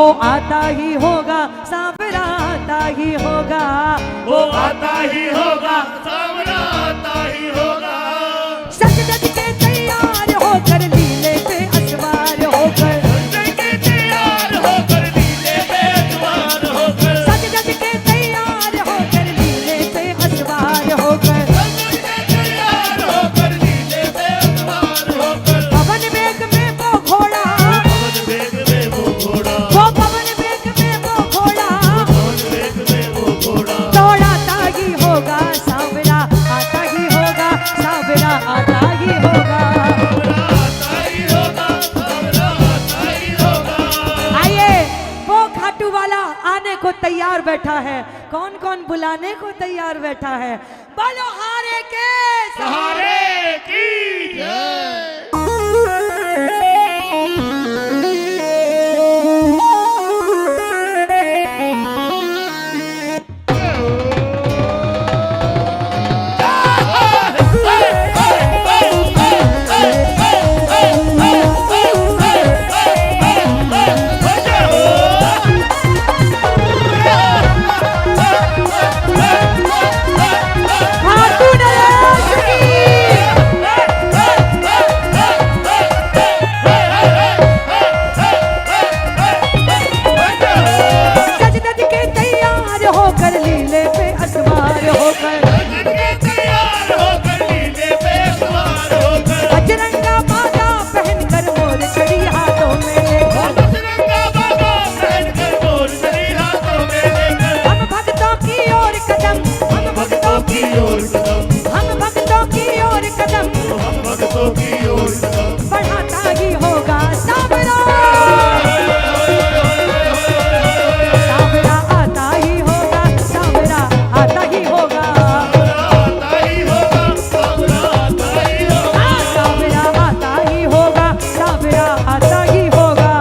हो आता ही होगा सांवरा आता ही होगा, वो आता ही होगा सांवरा आता ही होगा। सज धज के तैयार होकर लीले पे असवार होकर, सज के तैयार होकर लीले पे असवार होकर, सज धज के तैयार होकर लीले पे असवार होकर, सज के तैयार होकर लीले पे असवार होकर। पवन वेग में वो घोड़ा, पवन वेग में वो घोड़ा, वो पवन वेग में वो घोड़ा, पवन वेग में वो घोड़ा, दौड़ाता ही होगा सांवरा आता ही होगा, सांवरा आता ही होगा। आता ही होगा सांवरा आता ही होगा। आइए, वो खाटू वाला आने को तैयार बैठा है, कौन कौन बुलाने को तैयार बैठा है? बोलो हारे के सहारे की जय। खाटू नरेश की। सज धज के तैयार होकर लीले पे असवार होकर, अजरंगा बाजा पहनकर मोर छड़ी हाथों में लेकर, हम भक्तों की ओर कदम, हम भक्तों की ओर कदम, हम भक्तों की ओर कदम बढ़ाता ही होगा सांवरा, सांवरा आता ही होगा, सांवरा आता ही होगा, सांवरा आता ही होगा, सांवरा आता ही होगा।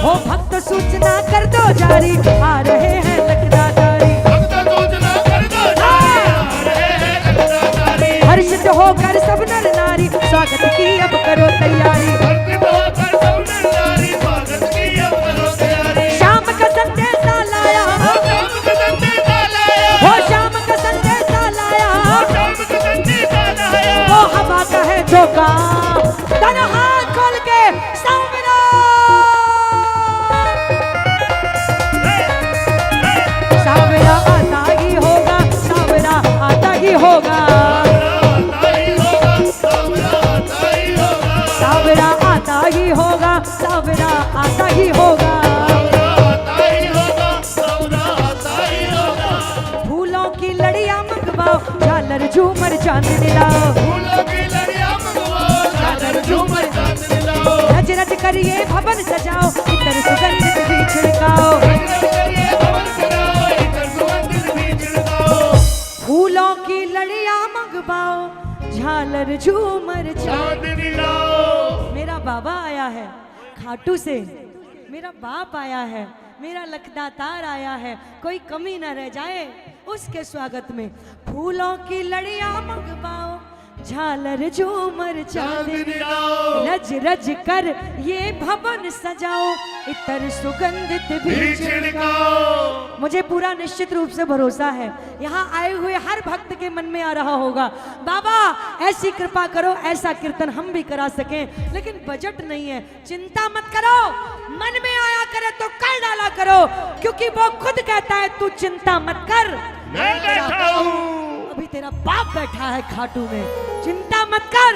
हो भक्त सूचना कर दो जारी, आ रहे हैं लखदाधारी, हर्षित होकर सब नर नारी स्वागत की अब करो तैयारी, शाम का संदेशा लाया, हो शाम का संदेशा लाया, वो हवा का है झोंका, दोनों हाथ खोल के सांवरा, सांवरा आता ही होगा, सांवरा आता ही होगा, सांवरा आता ही होगा, सांवरा आता ही होगा। फूलों की लड़ियां मंगवाओ, झालर झूमर चांदनी लाओ, रज रज करिए भवन सजाओ, इतर सुगंधित भी छिड़काओ, फूलों की लड़ियां मंगवाओ, झालर झूमर चांदनी। मेरा बाबा आया है खाटू से, मेरा बाप आया है, मेरा लखदातार आया है, कोई कमी न रह जाए उसके स्वागत में। फूलों की लड़ियां मंगवाओ, झालर झूमर चांदनी, रज रज कर ये भवन सजाओ, इतर सुगंधित भी छिड़काओ। मुझे पूरा निश्चित रूप से भरोसा है यहाँ आए हुए हर भक्त के मन में आ रहा होगा, बाबा ऐसी कृपा करो ऐसा कीर्तन हम भी करा सकें, लेकिन बजट नहीं है। चिंता मत करो, मन में आया करे तो कर डाला करो, क्योंकि वो खुद कहता है तू चिंता मत कर, मैं बैठा हूँ। अभी तेरा बाप बैठा है खाटू में, चिंता मत कर,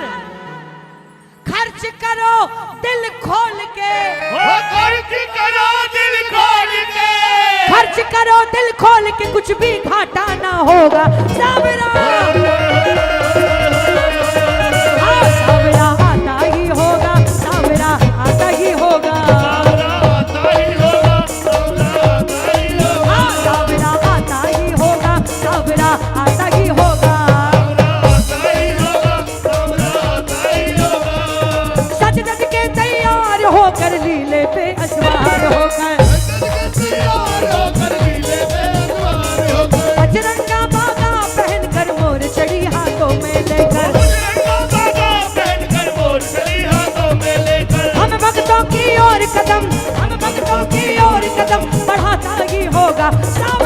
खर्च करो दिल खोल के, खर्च करो दिल खोल के, खर्च करो दिल खोल के, कुछ भी घाटा ना होगा सांवरा, सांवरा आता ही होगा, सांवरा आता ही होगा, सांवरा आता ही होगा, सांवरा आता ही होगा। सज धज के तैयार होकर लीले पे असवार होकर, अजरंगा बागा पहनकर होगा, सावरा